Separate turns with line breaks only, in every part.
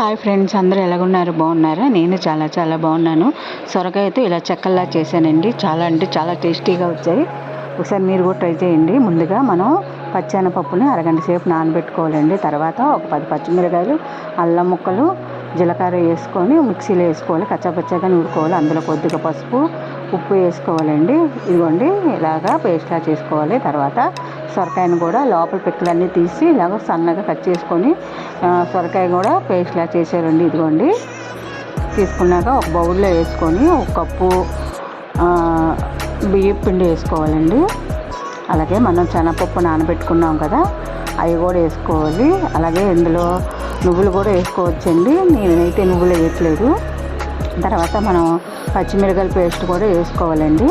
Hi friends, అందరూ ఎలాగున్నారు? బాగున్నారా? నేను చాలా చాలా బాగున్నాను. సొరకాయతో ఇలా చెక్కల్లా చేశానండి. చాలా అంటే చాలా టేస్టీగా వచ్చాయి. ఒకసారి మీరు కూడా ట్రై చేయండి. ముందుగా మనం పచ్చెనపప్పుని అరగంట సేపు నానబెట్టుకోవాలండి. తర్వాత ఒక 10 పచ్చిమిరకాయలు, అల్లం ముక్కలు, జీలకర్ర వేసుకొని మిక్సీలో వేసుకోవాలి. కచ్చాపచ్చాగా నూరుకోవాలి. అందులో కొద్దిగా పసుపు, ఉప్పు వేసుకోవాలండి. ఇదిగోండి, ఇలాగా పేస్ట్లా చేసుకోవాలి. తర్వాత సొరకాయను కూడా లోపల పిక్కలన్నీ తీసి ఇలాగ సన్నగా కట్ చేసుకొని సొరకాయ కూడా పేస్ట్లా చేసేయాలండి. ఇదిగోండి, తీసుకున్నాక ఒక బౌల్లో వేసుకొని ఒక కప్పు బియ్యం పిండి వేసుకోవాలండి. అలాగే మనం శనగపప్పు నానబెట్టుకున్నాం కదా, అవి కూడా వేసుకోవాలి. అలాగే ఇందులో నువ్వులు కూడా వేసుకోవచ్చండి. నేనైతే నువ్వులు వేయట్లేదు. తర్వాత మనం పచ్చిమిరకాయల పేస్ట్ కూడా వేసుకోవాలండి.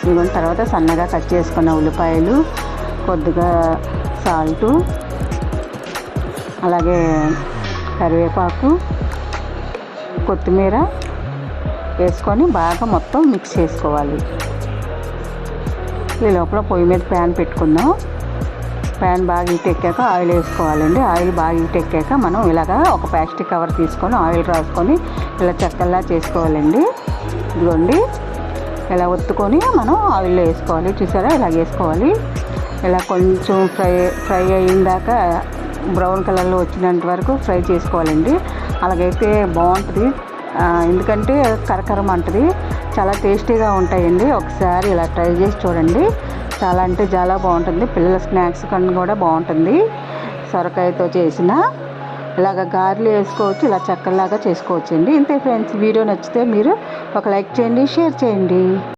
ఇదిగోండి, తర్వాత సన్నగా కట్ చేసుకున్న ఉల్లిపాయలు, కొద్దిగా సాల్టు, అలాగే కరివేపాకు, కొత్తిమీర వేసుకొని బాగా మొత్తం మిక్స్ చేసుకోవాలి. ఈ లోపల పొయ్యి మీద ప్యాన్ పెట్టుకుందాం. ప్యాన్ బాగా హీట్ ఎక్కాక ఆయిల్ వేసుకోవాలండి. ఆయిల్ బాగా హీట్ ఎక్కాక మనం ఇలాగా ఒక ప్లాస్టిక్ కవర్ తీసుకొని ఆయిల్ రాసుకొని ఇలా చెక్కల్లా చేసుకోవాలండి. ఇదిగోండి, ఇలా ఒత్తుకొని మనం ఆయిల్లో వేసుకోవాలి. చూసారా, ఇలా వేసుకోవాలి. ఇలా కొంచెం ఫ్రై అయ్యిందాక బ్రౌన్ కలర్లో వచ్చినంత వరకు ఫ్రై చేసుకోవాలండి. అలాగైతే బాగుంటుంది. ఎందుకంటే కరకరం అంటుంది. చాలా టేస్టీగా ఉంటాయండి. ఒకసారి ఇలా ట్రై చేసి చూడండి. చాలా అంటే చాలా బాగుంటుంది. పిల్లల స్నాక్స్ కన్నా కూడా బాగుంటుంది. సొరకాయతో చేసిన ఇలాగ గారెలు వేసుకోవచ్చు, ఇలా చెక్కల్లాగా చేసుకోవచ్చు అండి. ఇంతే ఫ్రెండ్స్, వీడియో నచ్చితే మీరు ఒక లైక్ చేయండి, షేర్ చేయండి.